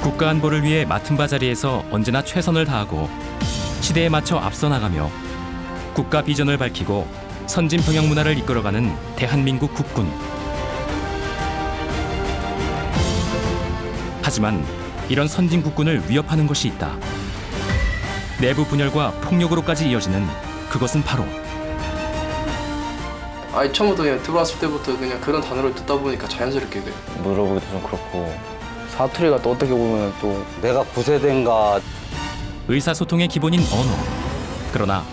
국가 안보를 위해 맡은 바 자리에서 언제나 최선을 다하고 시대에 맞춰 앞서 나가며 국가 비전을 밝히고 선진 병영 문화를 이끌어가는 대한민국 국군. 하지만 이런 선진 국군을 위협하는 것이 있다. 내부 분열과 폭력으로까지 이어지는 그것은 바로 아니 처음부터 그냥 들어왔을 때부터 그냥 그런 단어를 듣다 보니까 자연스럽게 그래. 물어보기도 좀 그렇고. 사투리가 또 어떻게 보면 또 내가 구세대인가. 의사소통의 기본인 언어. 그러나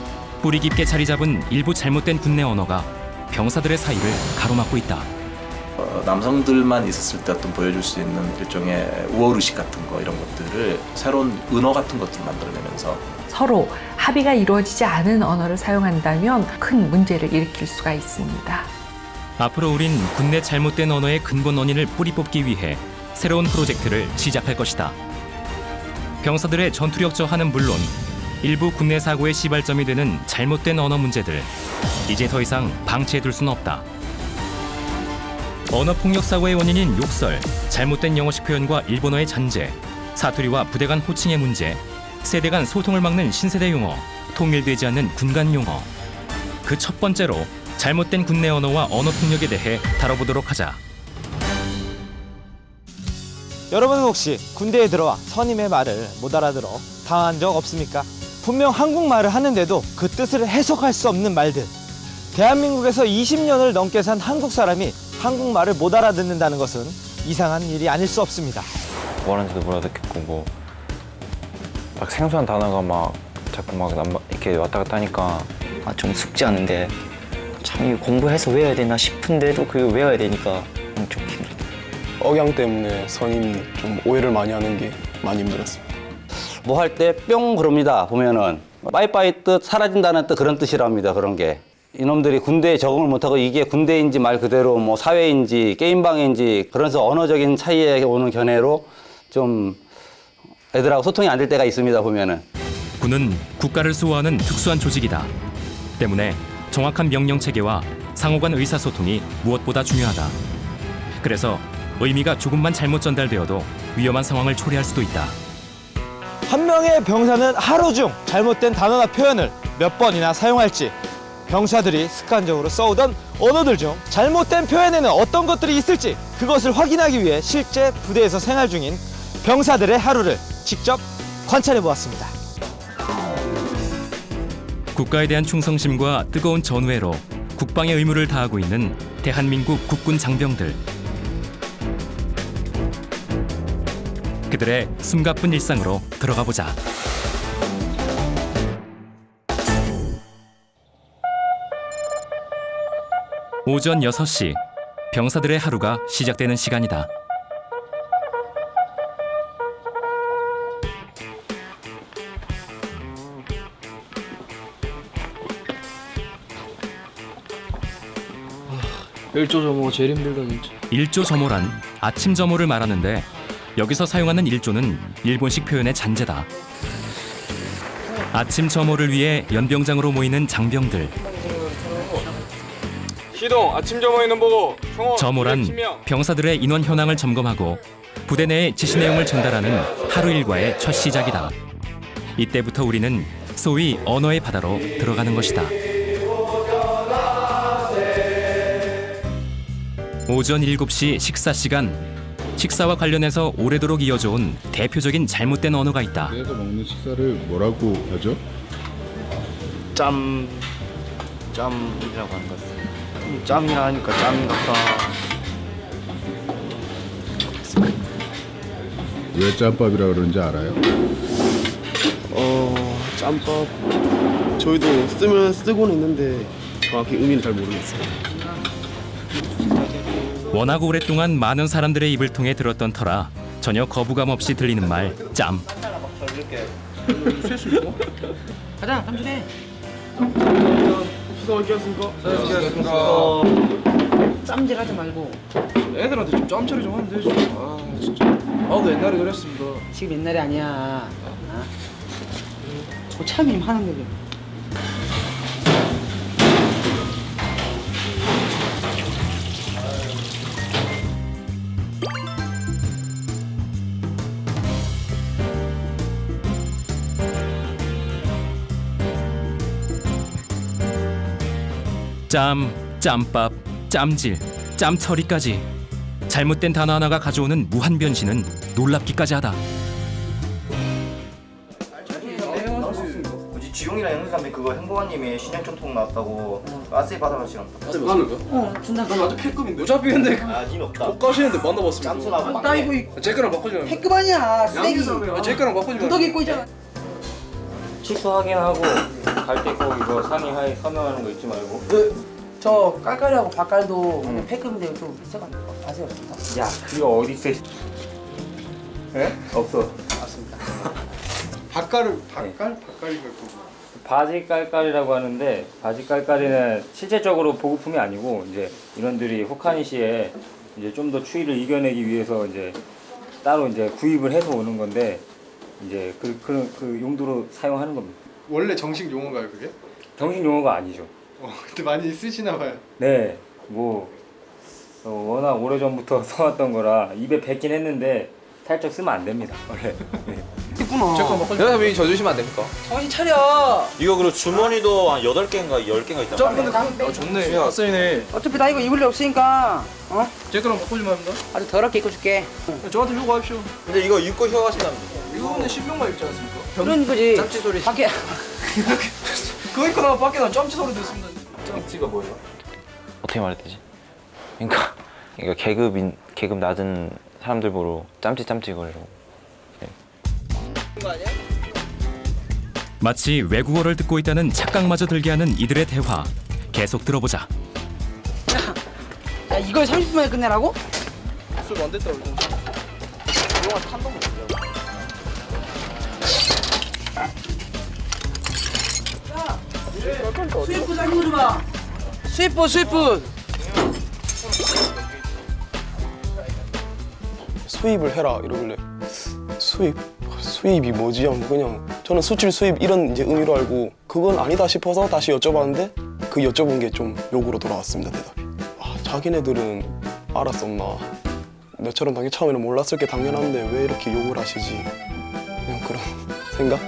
뿌리 깊게 자리 잡은 일부 잘못된 군내 언어가 병사들의 사이를 가로막고 있다. 남성들만 있었을 때 어떤 보여줄 수 있는 일종의 우월의식 같은 거 이런 것들을 새로운 은어 같은 것들을 만들어내면서 서로 합의가 이루어지지 않은 언어를 사용한다면 큰 문제를 일으킬 수가 있습니다. 앞으로 우린 군내 잘못된 언어의 근본 원인을 뿌리 뽑기 위해 새로운 프로젝트를 시작할 것이다. 병사들의 전투력 저하는 물론 일부 군내 사고의 시발점이 되는 잘못된 언어 문제들, 이제 더 이상 방치해둘 수는 없다. 언어 폭력 사고의 원인인 욕설, 잘못된 영어식 표현과 일본어의 잔재, 사투리와 부대 간 호칭의 문제, 세대 간 소통을 막는 신세대 용어, 통일되지 않는 군간 용어. 그 첫 번째로 잘못된 군내 언어와 언어 폭력에 대해 다뤄보도록 하자. 여러분은 혹시 군대에 들어와 선임의 말을 못 알아들어 당한 적 없습니까? 분명 한국말을 하는데도 그 뜻을 해석할 수 없는 말들. 대한민국에서 20년을 넘게 산 한국 사람이 한국말을 못 알아듣는다는 것은 이상한 일이 아닐 수 없습니다. 뭐 하는지도 못 알아듣겠고 막 생소한 단어가 막 자꾸 막 이렇게 왔다 갔다 하니까 좀 숙지하는데 참 이거 공부해서 외워야 되나 싶은데도 그거 외워야 되니까 좀 힘들다. 억양 때문에 선임이 좀 오해를 많이 하는 게 많이 힘들었습니다. 뭐 할 때 뿅 그럽니다. 보면은 빠이빠이 뜻, 사라진다는 뜻 그런 뜻이랍니다. 그런 게. 이놈들이 군대에 적응을 못하고 이게 군대인지 말 그대로 뭐 사회인지 게임방인지 그러면서 언어적인 차이에 오는 견해로 좀 애들하고 소통이 안 될 때가 있습니다. 보면은. 군은 국가를 수호하는 특수한 조직이다. 때문에 정확한 명령 체계와 상호 간 의사소통이 무엇보다 중요하다. 그래서 의미가 조금만 잘못 전달되어도 위험한 상황을 초래할 수도 있다. 한 명의 병사는 하루 중 잘못된 단어나 표현을 몇 번이나 사용할지, 병사들이 습관적으로 써오던 언어들 중 잘못된 표현에는 어떤 것들이 있을지 그것을 확인하기 위해 실제 부대에서 생활 중인 병사들의 하루를 직접 관찰해 보았습니다. 국가에 대한 충성심과 뜨거운 전우애로 국방의 의무를 다하고 있는 대한민국 국군 장병들. 그들의 숨가쁜 일상으로 들어가 보자. 오전 6시, 병사들의 하루가 시작되는 시간이다. 일조점호 제일 힘들다 진짜. 일조점호란 아침 점호를 말하는데 여기서 사용하는 일조는 일본식 표현의 잔재다. 아침 점호를 위해 연병장으로 모이는 장병들. 시동 아침 점호 있는 보고. 점호란 병사들의 인원 현황을 점검하고 부대 내의 지시 내용을 전달하는 하루 일과의 첫 시작이다. 이때부터 우리는 소위 언어의 바다로 들어가는 것이다. 오전 7시 식사 시간. 식사와 관련해서 오래도록 이어져온 대표적인 잘못된 언어가 있다. 부대에서 먹는 식사를 뭐라고 하죠? 짬이라고 하는 것 같습니다. 짬이라 하니까 짬 같다. 왜 짬밥이라 그러는지 알아요? 짬밥 저희도 쓰면 쓰고는 있는데 정확히 의미는 잘 모르겠어요. 워낙 오랫동안 많은 사람들의 입을 통해 들었던 터라 전혀 거부감 없이 들리는 말 짬. 가자, 짬주네. 수고 많으셨습니까? 짬질하지 말고 애들한테 좀 짬처리 좀 하면 되지. 아 진짜. 나도 옛날에 그랬습니다. 지금 옛날이 아니야. 조참님 하는 거죠. 짬, 짬밥, 짬질, 짬처리까지 잘못된 단어 하나가 가져오는 무한 변신은 놀랍기까지 하다. 지용이랑 영수삼배 그거 행복한님이 신형전통 나왔다고 아세이 받아가시란다. 하는 거야? 준다. 난 완전 패급인데. 어차피 근데 닌 없다. 못 가시는데 만나봤습니다. 짬수라고. 나 이거 제 거랑 바꾸지 마. 패급 아니야. 쓰레기. 제 거랑 바꾸지 마. 구덕 입고 있잖아. 취소 확인하고 갈 때 꼭 이거 상의 하에 서명하는 거 잊지 말고. 저 깔깔이하고 박깔도 패급인데 좀 비싸가지고 아세요? 야 그거 어디 있어? 예? 없어. 맞습니다. 박깔이 그 바지 깔깔이라고 하는데 바지 깔깔이는 실제적으로 보급품이 아니고 이제 인원들이 호카니시에 이제 좀 더 추위를 이겨내기 위해서 이제 따로 이제 구입을 해서 오는 건데 이제 그 용도로 사용하는 겁니다. 원래 정식 용어인가요 그게? 정식 용어가 아니죠. 근데 많이 쓰시나 봐요. 네, 뭐 워낙 오래 전부터 써왔던 거라 입에 뱉긴 했는데 살짝 쓰면 안 됩니다 원래. 네. 있구나. 내가 왜 져주시면 안 됩니까? 정신 차려. 이거 그리고 주머니도 한 8개인가 10개가 있단 말이야. 좋네. 아싸이네. 어차피 나 이거 입을 일 없으니까 제 거랑 바꾸지 말입니다. 아주 더럽게 입고 줄게. 저한테 요구하십시오. 근데 이거 입고 휴학하신답니다. 이거 근데 신병만 입지 않습니까? 그런 거지. 짬치 소리. 밖에. 그거 입고 나면 밖에 난 짬치 소리 듣습니다. 짬치가 뭐예요? 어떻게 말해야 되지? 그러니까 계급 낮은 사람들 보러 짬찌 거리라고. 네. 마치 외국어를 듣고 있다는 착각마저 들게 하는 이들의 대화. 계속 들어보자. 야 이걸 30분 만에 끝내라고? 수업 안 됐다고 그러던데. 영화 탄동 야 수입부 잘못 봐. 수입부. 수입을 해라 이러길래 수입이 뭐지 하면 그냥 저는 수출 수입 이런 이제 의미로 알고 그건 아니다 싶어서 다시 여쭤봤는데 그 여쭤본 게 좀 욕으로 돌아왔습니다 대답이. 자기네들은 알았었나 너처럼 당연히 처음에는 몰랐을 게 당연한데 왜 이렇게 욕을 하시지 그냥 그런 생각?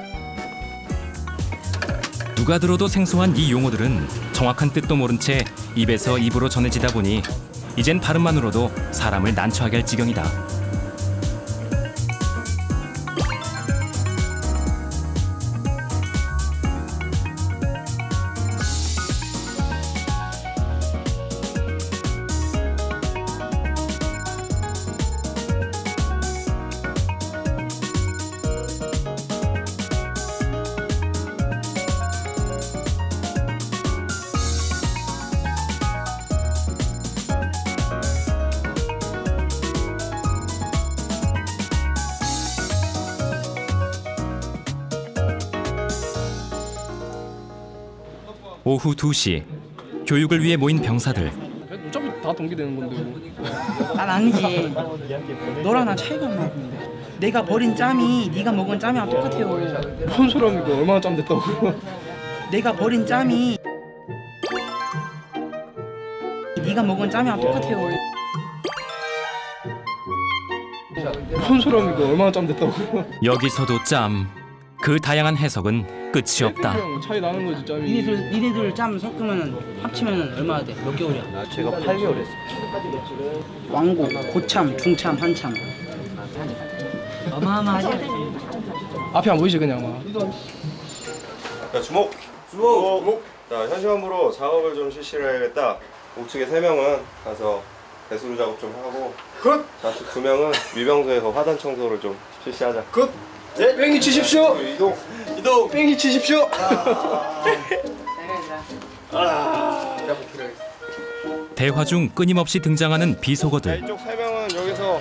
누가 들어도 생소한 이 용어들은 정확한 뜻도 모른 채 입에서 입으로 전해지다 보니 이젠 발음만으로도 사람을 난처하게 할 지경이다. 오후 2시 교육을 위해 모인 병사들. 어차피 다 동기되는 건데 뭐. 난 아니지. 너랑 난 차이가 없나 본데. 내가 버린 짬이 네가 먹은 짬이랑 똑같아요. 뭔 소리입니까? 얼마나 짬 됐다고. 내가 버린 짬이 네가 먹은 짬이랑 똑같아요. 뭔 소리입니까? 얼마나 짬 됐다고. 여기서도 짬. 그 다양한 해석은 끝이 없다. 차이 나는 거지 짬이. 니네들 짬 섞으면 합치면 얼마나 돼? 몇 개월이야? 제가 8개월 했어요. 왕고, 고참, 중참, 한참. 어마어마하지? 앞에 안 보이지 그냥 막. 자 주목. 자 현시간부로 작업을 좀 실시를 해야겠다. 우측에 3명은 가서 배수로 작업 좀 하고. 좌측 2명은 위병소에서 화단 청소를 좀 실시하자. 네. 뺑이 치십시오. 이동. 뺑이 치십시오. 대화 중 끊임없이 등장하는 비속어들. 이쪽 3명은 여기서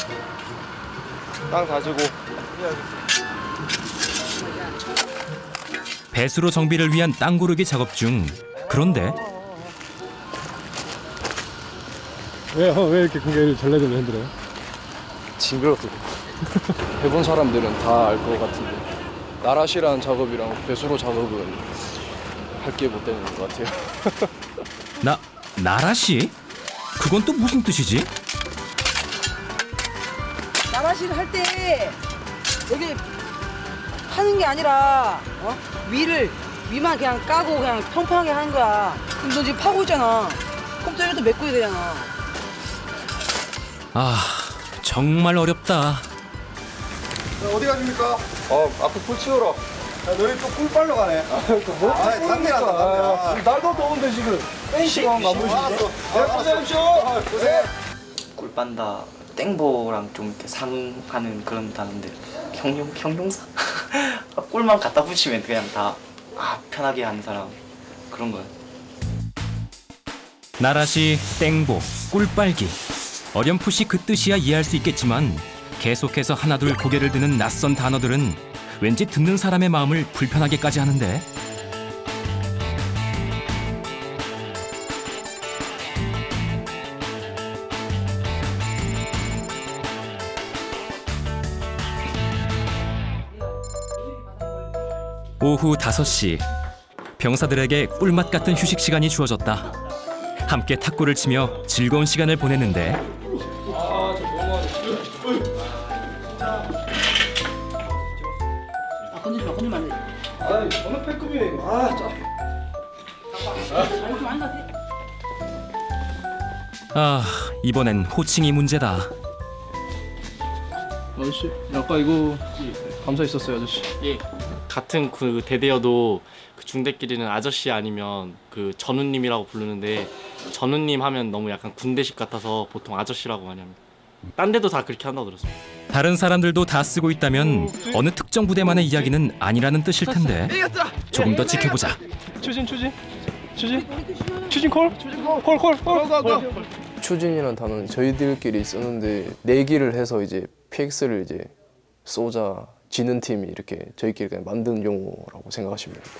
땅 다지고. 배수로 정비를 위한 땅 고르기 작업 중. 그런데 왜 이렇게 고개를 절레절레 흔들어요? 징그럽더라고. 해본 사람들은 다 알 것 같은데 나라시라는 작업이랑 배수로 작업은 할 게 못 되는 것 같아요. 나라시? 그건 또 무슨 뜻이지? 나라시를 할 때 여기 파는 게 아니라 위를 위만 그냥 까고 그냥 평평하게 하는 거야. 그럼 너 지금 파고 있잖아. 그럼 또 이것도 메꿔야 되잖아. 아, 정말 어렵다. 어디 가십니까? 앞에 풀 치우러. 야, 너희 또 꿀 빨러 가네. 뭐 담배 한다. 날도 더운데 지금 뺀 시간 남으시죠? 알았어. 고생하십시오. 고생. 꿀빤다 땡보랑 좀 이렇게 상하는 그런 단어인데 형용사? 꿀만 갖다 붙이면 그냥 다 편하게 하는 사람 그런 거야. 나라시, 땡보, 꿀빨기. 어렴풋이 그 뜻이야 이해할 수 있겠지만 계속해서 하나둘 고개를 드는 낯선 단어들은 왠지 듣는 사람의 마음을 불편하게까지 하는데. 오후 5시, 병사들에게 꿀맛 같은 휴식 시간이 주어졌다. 함께 탁구를 치며 즐거운 시간을 보냈는데 건들면 안 돼. 어느 패급이에요? 이번엔 호칭이 문제다. 아저씨, 아까 이거 감사 있었어요, 아저씨. 예. 같은 그 대대여도 그 중대끼리는 아저씨 아니면 그 전우님이라고 부르는데 전우님 하면 너무 약간 군대식 같아서 보통 아저씨라고 많이 합니다. 딴 데도 다 그렇게 한다고 들었습니다. 다른 사람들도 다 쓰고 있다면 어느 특정 부대만의 이야기는 아니라는 뜻일 텐데 조금 더 지켜보자. 추진 콜. 추진이라는 단어는 저희들끼리 쓰는데 내기를 해서 이제 PX를 이제 쏘자 지는 팀이 이렇게 저희끼리 그냥 만든 용어라고 생각하시면 됩니다.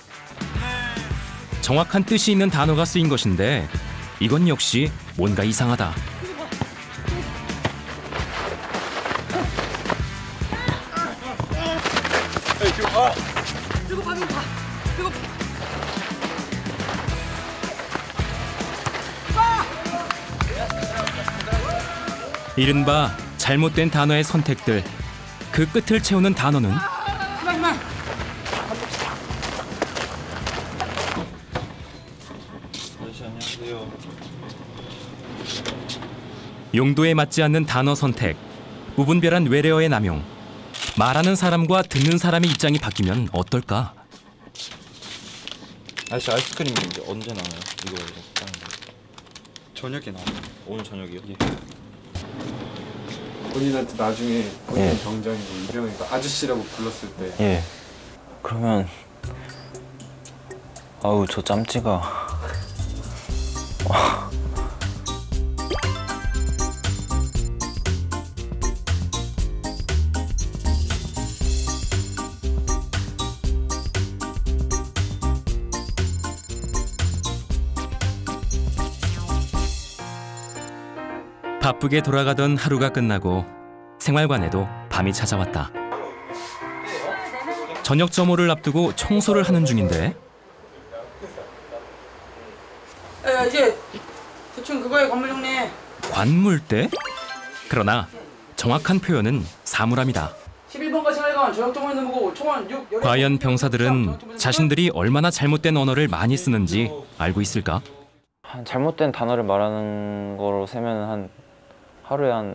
정확한 뜻이 있는 단어가 쓰인 것인데 이건 역시 뭔가 이상하다. 이른바 잘못된 단어의 선택들, 그 끝을 채우는 단어는 용도에 맞지 않는 단어 선택, 무분별한 외래어의 남용. 말하는 사람과 듣는 사람의 입장이 바뀌면 어떨까? 아저씨 아이스크림 이제 언제 나와요? 이거 저녁에 나와요. 오늘 저녁이요? 예. 본인한테 나중에 본인 병장이고 이병이고 아저씨라고 불렀을 때 예. 그러면 아우 저 짬찌가 바쁘게 돌아가던 하루가 끝나고 생활관에도 밤이 찾아왔다. 저녁 점호를 앞두고 청소를 하는 중인데 이제 대충 그거에 건물 정리해. 관물대? 그러나 정확한 표현은 사물함이다. 11번과 생활관 저녁 정원 있는 거고 총원 6. 과연 병사들은 자신들이 얼마나 잘못된 언어를 많이 쓰는지 알고 있을까? 한 잘못된 단어를 말하는 거로 세면 한 하루에 한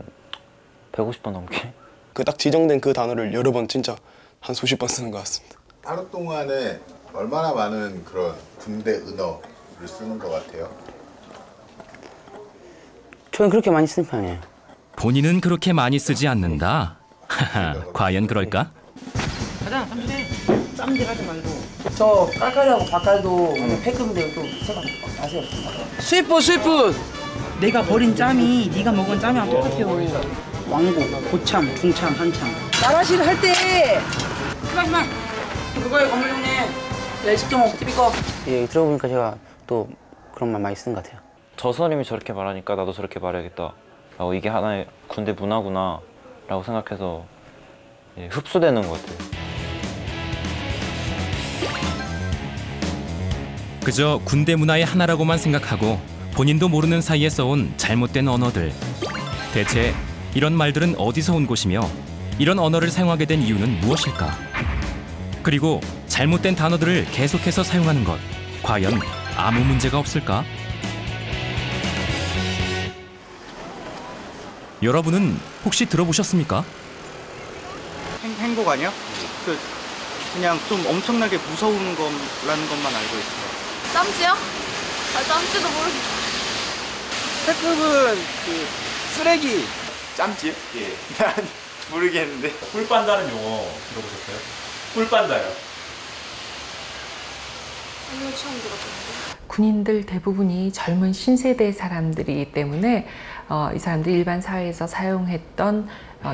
150번 넘게. 그 딱 지정된 그 단어를 여러 번 진짜 한 수십 번 쓰는 것 같습니다. 하루 동안에 얼마나 많은 그런 군대 은어를 쓰는 것 같아요? 저는 그렇게 많이 쓰는 편이에요. 본인은 그렇게 많이 쓰지 않는다. 과연 그럴까? 가자, 삼촌해. 쌈질 하지 말고. 저 깔깔이하고 바깔도 패급인데 또 생각 나세요. 스위프. 내가 버린 짬이 네가 먹은 짬이랑 똑같아요. 왕고, 고참, 중참, 한참. 나라시를 할 때 그만. 그거에 건물 정리해. 야, 10.5 TV 꺼. 예, 들어보니까 제가 또 그런 말 많이 쓰는 것 같아요. 저 선임이 저렇게 말하니까 나도 저렇게 말해야겠다. 이게 하나의 군대 문화구나 라고 생각해서 흡수되는 것 같아요. 그저 군대 문화의 하나라고만 생각하고 본인도 모르는 사이에 써온 잘못된 언어들. 대체 이런 말들은 어디서 온 것이며 이런 언어를 사용하게 된 이유는 무엇일까? 그리고 잘못된 단어들을 계속해서 사용하는 것, 과연 아무 문제가 없을까? 여러분은 혹시 들어보셨습니까? 행복 아니야? 그냥 좀 엄청나게 무서운 거라는 것만 알고 있어요. 짬찌요? 아, 짬찌도 모르겠어. 태급은 그 쓰레기. 짬찌요? 예. 모르겠는데. 꿀빤다는 용어 들어보셨어요? 꿀빤다요. 오늘 처음 들어봤는데. 군인들 대부분이 젊은 신세대 사람들이기 때문에 이 사람들이 일반 사회에서 사용했던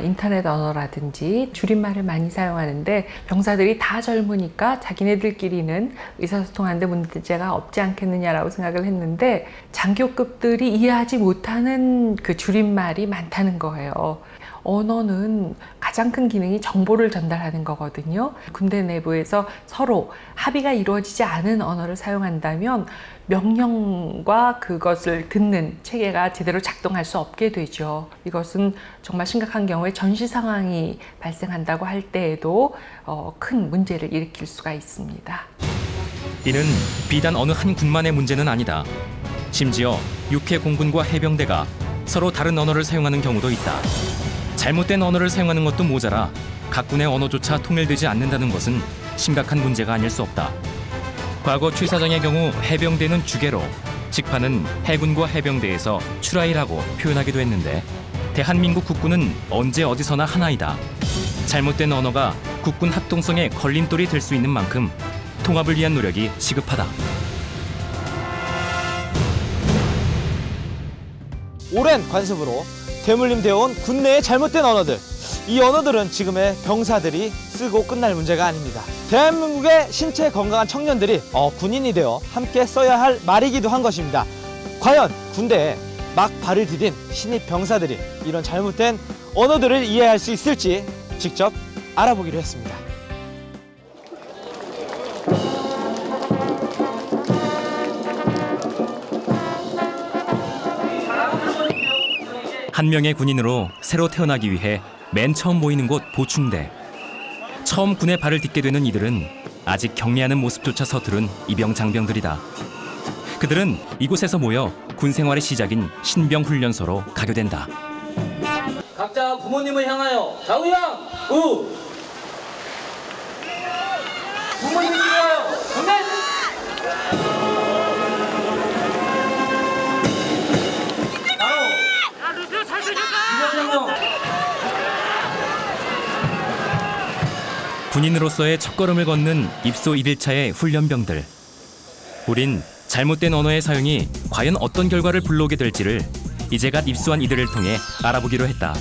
인터넷 언어라든지 줄임말을 많이 사용하는데 병사들이 다 젊으니까 자기네들끼리는 의사소통하는데 문제가 없지 않겠느냐라고 생각을 했는데 장교급들이 이해하지 못하는 그 줄임말이 많다는 거예요. 언어는 가장 큰 기능이 정보를 전달하는 거거든요. 군대 내부에서 서로 합의가 이루어지지 않은 언어를 사용한다면 명령과 그것을 듣는 체계가 제대로 작동할 수 없게 되죠. 이것은 정말 심각한 경우에 전시 상황이 발생한다고 할 때에도 큰 문제를 일으킬 수가 있습니다. 이는 비단 어느 한 군만의 문제는 아니다. 심지어 육해 공군과 해병대가 서로 다른 언어를 사용하는 경우도 있다. 잘못된 언어를 사용하는 것도 모자라 각 군의 언어조차 통일되지 않는다는 것은 심각한 문제가 아닐 수 없다. 과거 최 사장의 경우 해병대는 주계로, 직파는 해군과 해병대에서 추라이라고 표현하기도 했는데 대한민국 국군은 언제 어디서나 하나이다. 잘못된 언어가 국군 합동성의 걸림돌이 될 수 있는 만큼 통합을 위한 노력이 시급하다. 오랜 관습으로 되물림되어 온 군내의 잘못된 언어들. 이 언어들은 지금의 병사들이 쓰고 끝날 문제가 아닙니다. 대한민국의 신체 건강한 청년들이 군인이 되어 함께 써야 할 말이기도 한 것입니다. 과연 군대에 막 발을 디딘 신입 병사들이 이런 잘못된 언어들을 이해할 수 있을지 직접 알아보기로 했습니다. 한 명의 군인으로 새로 태어나기 위해 맨 처음 모이는 곳 보충대. 처음 군에 발을 딛게 되는 이들은 아직 경례하는 모습조차 서투른 이병 장병들이다. 그들은 이곳에서 모여 군 생활의 시작인 신병 훈련소로 가게 된다. 각자 부모님을 향하여 좌우양 우. 부모님을 향하여 군대. 군인으로서의 첫걸음을 걷는 입소 1일차의 훈련병들. 우린 잘못된 언어의 사용이 과연 어떤 결과를 불러오게 될지를 이제 갓 입소한 이들을 통해 알아보기로 했다.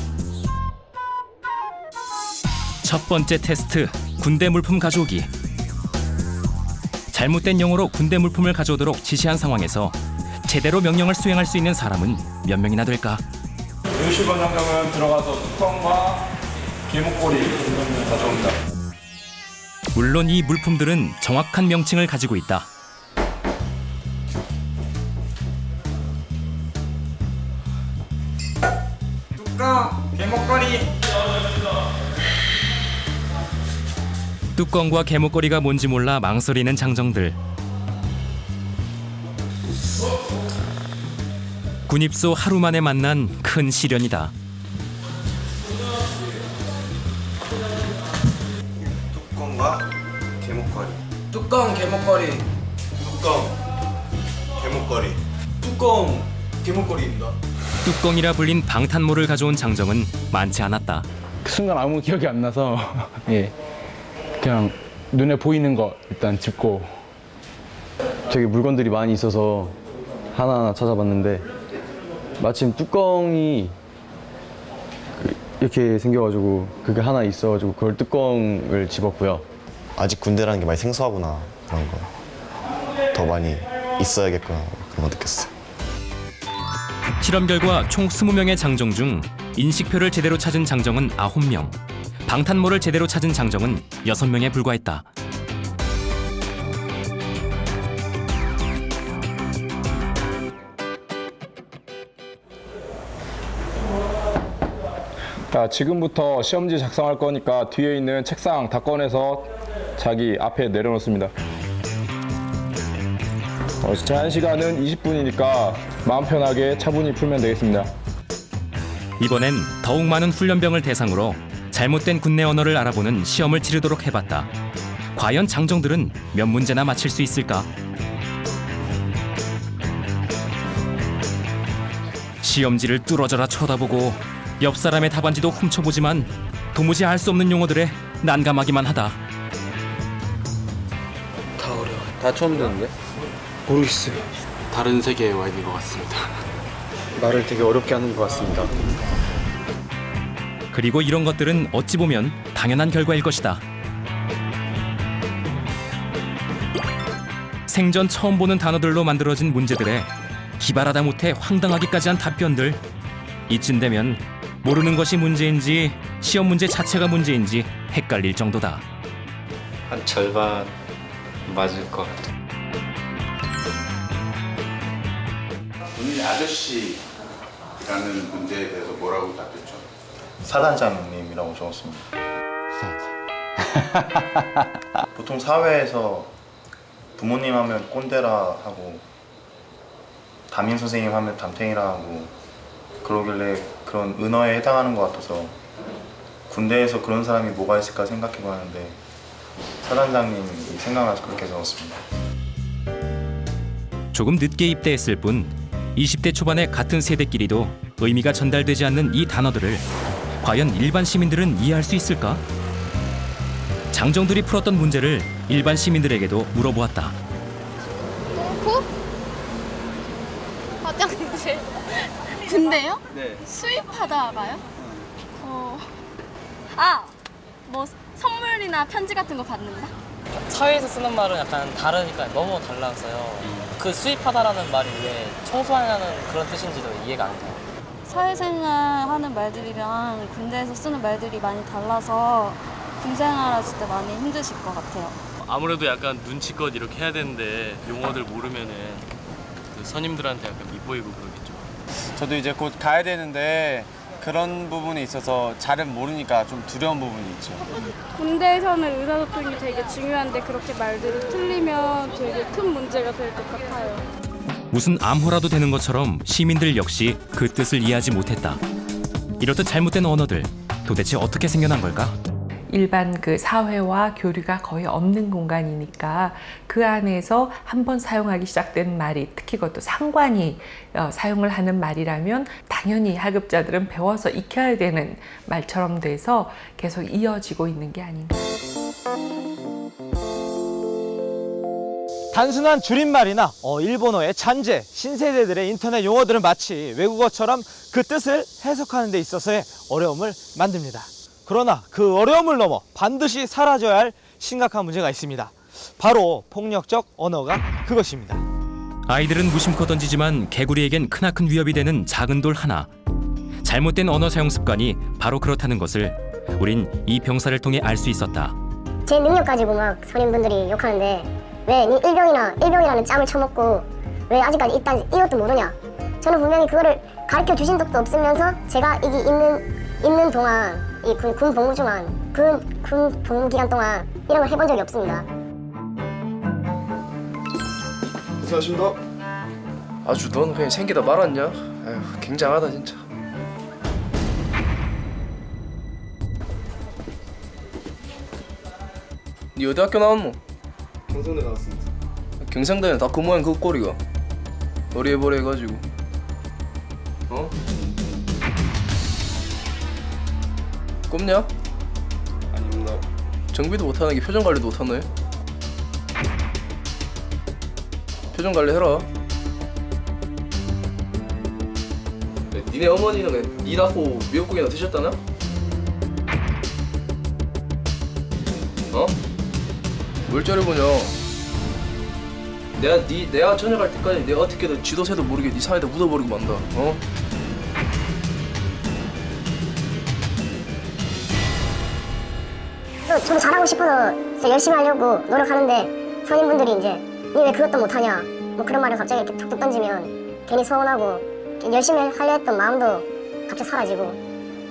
첫 번째 테스트, 군대 물품 가져오기. 잘못된 용어로 군대 물품을 가져오도록 지시한 상황에서 제대로 명령을 수행할 수 있는 사람은 몇 명이나 될까? 윤시번 장병은 들어가서 뚜껑과 길목걸이 가져옵니다. 물론 이 물품들은 정확한 명칭을 가지고 있다. 뚜껑, 개목걸이. 뚜껑과 개목걸이가 뭔지 몰라 망설이는 장정들. 군입소 하루 만에 만난 큰 시련이다. 뚜껑과 개목걸이. 뚜껑, 개목걸이. 뚜껑, 개목걸이. 뚜껑, 개목걸이입니다. 뚜껑이라 불린 방탄모를 가져온 장정은 많지 않았다. 그 순간 아무 기억이 안 나서 예, 그냥 눈에 보이는 거 일단 짚고. 되게 물건들이 많이 있어서 하나하나 찾아봤는데 마침 뚜껑이 이렇게 생겨가지고 그게 하나 있어가지고 그걸 뚜껑을 집었고요. 아직 군대라는 게 많이 생소하구나, 그런 거 더 많이 있어야겠구나, 그런 거 느꼈어요. 실험 결과 총 20명의 장정 중 인식표를 제대로 찾은 장정은 9명, 방탄모를 제대로 찾은 장정은 6명에 불과했다. 자, 지금부터 시험지 작성할 거니까 뒤에 있는 책상 다 꺼내서 자기 앞에 내려놓습니다. 제한 시간은 20분이니까 마음 편하게 차분히 풀면 되겠습니다. 이번엔 더욱 많은 훈련병을 대상으로 잘못된 군내 언어를 알아보는 시험을 치르도록 해봤다. 과연 장정들은 몇 문제나 맞힐 수 있을까? 시험지를 뚫어져라 쳐다보고 옆 사람의 답안지도 훔쳐보지만 도무지 알 수 없는 용어들에 난감하기만 하다. 다 어려워. 다 처음 듣는데? 모르겠어요. 다른 세계에 와 있는 것 같습니다. 말을 되게 어렵게 하는 것 같습니다. 그리고 이런 것들은 어찌 보면 당연한 결과일 것이다. 생전 처음 보는 단어들로 만들어진 문제들에 기발하다 못해 황당하기까지 한 답변들. 이쯤 되면 모르는 것이 문제인지 시험 문제 자체가 문제인지 헷갈릴 정도다. 한 절반 맞을 것 같아. 본인 아저씨라는 문제에 대해서 뭐라고 답했죠? 사단장님이라고 적었습니다. 보통 사회에서 부모님 하면 꼰대라 하고 담임 선생님 하면 담탱이라 하고 그러길래 그런 은어에 해당하는 것 같아서 군대에서 그런 사람이 뭐가 있을까 생각해봤는데 사단장님이 생각나서 그렇게 적었습니다. 조금 늦게 입대했을 뿐 20대 초반의 같은 세대끼리도 의미가 전달되지 않는 이 단어들을 과연 일반 시민들은 이해할 수 있을까? 장정들이 풀었던 문제를 일반 시민들에게도 물어보았다. 코? 화장실. 군대요? 네. 수입하다가요? 뭐 선물이나 편지 같은 거 받는다? 사회에서 쓰는 말은 약간 다르니까 너무 달라서요. 그 수입하다라는 말이 왜 청소하냐는 그런 뜻인지도 이해가 안 돼요. 사회생활 하는 말들이랑 군대에서 쓰는 말들이 많이 달라서 군생활 하실 때 많이 힘드실 것 같아요. 아무래도 약간 눈치껏 이렇게 해야 되는데 용어들 모르면은 그 선임들한테 약간 밉보이고 그러겠죠. 저도 이제 곧 가야 되는데 그런 부분에 있어서 잘은 모르니까 좀 두려운 부분이 있죠. 군대에서는 의사소통이 되게 중요한데 그렇게 말들이 틀리면 되게 큰 문제가 될 것 같아요. 무슨 암호라도 되는 것처럼 시민들 역시 그 뜻을 이해하지 못했다. 이렇듯 잘못된 언어들, 도대체 어떻게 생겨난 걸까? 일반 그 사회와 교류가 거의 없는 공간이니까 그 안에서 한번 사용하기 시작된 말이, 특히 그것도 상관이 사용을 하는 말이라면 당연히 하급자들은 배워서 익혀야 되는 말처럼 돼서 계속 이어지고 있는 게 아닌가. 단순한 줄임말이나 일본어의 잔재, 신세대들의 인터넷 용어들은 마치 외국어처럼 그 뜻을 해석하는 데 있어서의 어려움을 만듭니다. 그러나 그 어려움을 넘어 반드시 사라져야 할 심각한 문제가 있습니다. 바로 폭력적 언어가 그것입니다. 아이들은 무심코 던지지만 개구리에겐 크나큰 위협이 되는 작은 돌 하나. 잘못된 언어 사용 습관이 바로 그렇다는 것을 우린 이 병사를 통해 알 수 있었다. 제 능력 가지고 막 선임분들이 욕하는데 왜 니 일병이라는 짬을 쳐먹고 왜 아직까지 이것도 모르냐. 저는 분명히 그거를 가르쳐 주신 적도 없으면서 제가 이게 있는 동안 이 군 복무 중한 군 복무 기간 동안 이런 걸 해본 적이 없습니다. 고생하십니다. 아주 넌 그냥 생기다 말았냐? 아휴, 굉장하다 진짜. 니 어디 학교 나왔노? 경상대 나왔습니다. 경상대는 다 그 모양 그 꼴이가. 어리버리 해가지고. 어? 꼽냐? 아닙니다. 정비도 못하는 게 표정 관리도 못하네. 표정 관리 해라. 니네 어머니는 니 낳고 미역국이나 드셨다나? 어? 뭘 째려보냐? 내가 전역할 때까지 내가 어떻게든 지도새도 모르게 네 사이에다 묻어버리고 만다. 어? 저도 잘하고 싶어서 열심히 하려고 노력하는데 선임분들이 이제 니 왜 그것도 못하냐 뭐 그런 말을 갑자기 이렇게 툭툭 던지면 괜히 서운하고 열심히 하려 했던 마음도 갑자기 사라지고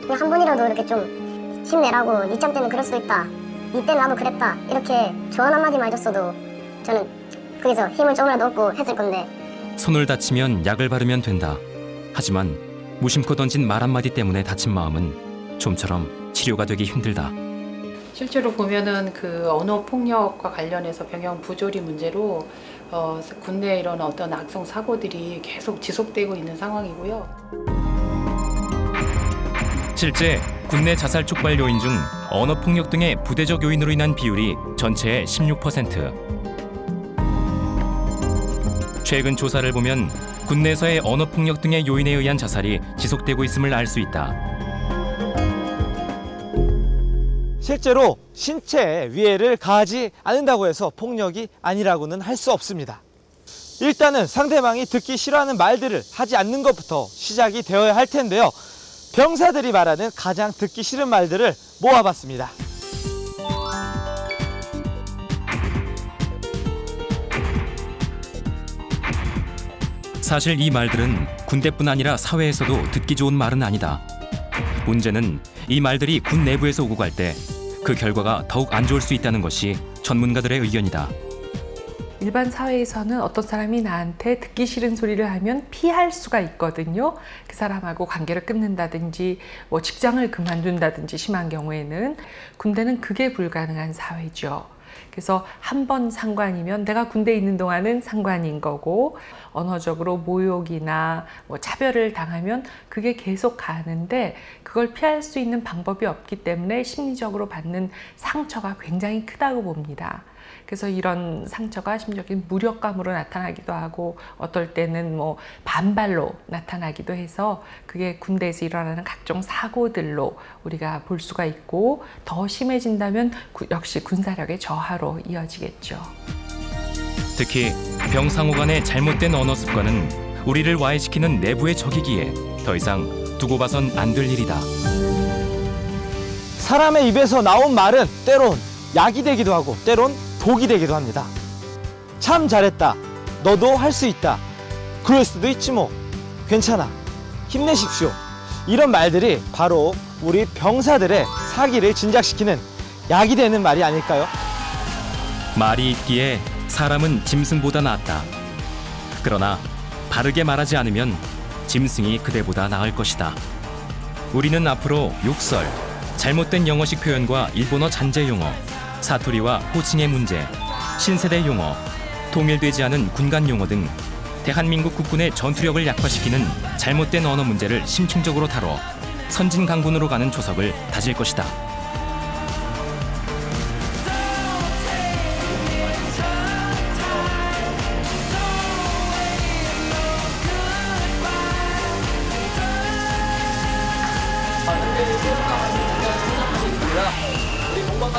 그냥 한 번이라도 이렇게 좀 힘내라고 니 짬 때는 그럴 수도 있다 이때 나도 그랬다 이렇게 조언 한마디만 해줬어도 저는 거기서 힘을 조금이라도 얻고 했을 건데. 손을 다치면 약을 바르면 된다. 하지만 무심코 던진 말 한마디 때문에 다친 마음은 좀처럼 치료가 되기 힘들다. 실제로 보면은 그 언어 폭력과 관련해서 병영 부조리 문제로 군내에 이런 어떤 악성 사고들이 계속 지속되고 있는 상황이고요. 실제 군내 자살 촉발 요인 중 언어 폭력 등의 부대적 요인으로 인한 비율이 전체의 16%. 최근 조사를 보면 군내에서의 언어 폭력 등의 요인에 의한 자살이 지속되고 있음을 알 수 있다. 실제로 신체에 위해를 가하지 않는다고 해서 폭력이 아니라고는 할 수 없습니다. 일단은 상대방이 듣기 싫어하는 말들을 하지 않는 것부터 시작이 되어야 할 텐데요. 병사들이 말하는 가장 듣기 싫은 말들을 모아봤습니다. 사실 이 말들은 군대뿐 아니라 사회에서도 듣기 좋은 말은 아니다. 문제는 이 말들이 군 내부에서 오고 갈 때 그 결과가 더욱 안 좋을 수 있다는 것이 전문가들의 의견이다. 일반 사회에서는 어떤 사람이 나한테 듣기 싫은 소리를 하면 피할 수가 있거든요. 그 사람하고 관계를 끊는다든지 뭐 직장을 그만둔다든지 심한 경우에는. 군대는 그게 불가능한 사회죠. 그래서 한 번 상관이면 내가 군대에 있는 동안은 상관인 거고, 언어적으로 모욕이나 뭐 차별을 당하면 그게 계속 가는데 그걸 피할 수 있는 방법이 없기 때문에 심리적으로 받는 상처가 굉장히 크다고 봅니다. 그래서 이런 상처가 심적인 무력감으로 나타나기도 하고 어떨 때는 뭐 반발로 나타나기도 해서 그게 군대에서 일어나는 각종 사고들로 우리가 볼 수가 있고, 더 심해진다면 역시 군사력의 저하로 이어지겠죠. 특히 병상호 간의 잘못된 언어 습관은 우리를 와해시키는 내부의 적이기에 더 이상 두고 봐선 안 될 일이다. 사람의 입에서 나온 말은 때론 약이 되기도 하고 때론 독이 되기도 합니다. 참 잘했다. 너도 할 수 있다. 그럴 수도 있지 뭐. 괜찮아. 힘내십시오. 이런 말들이 바로 우리 병사들의 사기를 진작시키는 약이 되는 말이 아닐까요? 말이 있기에 사람은 짐승보다 낫다. 그러나 바르게 말하지 않으면 짐승이 그대보다 나을 것이다. 우리는 앞으로 욕설, 잘못된 영어식 표현과 일본어 잔재 용어, 사투리와 호칭의 문제, 신세대 용어, 통일되지 않은 군간 용어 등 대한민국 국군의 전투력을 약화시키는 잘못된 언어 문제를 심층적으로 다뤄 선진강군으로 가는 조석을 다질 것이다. 우리 본방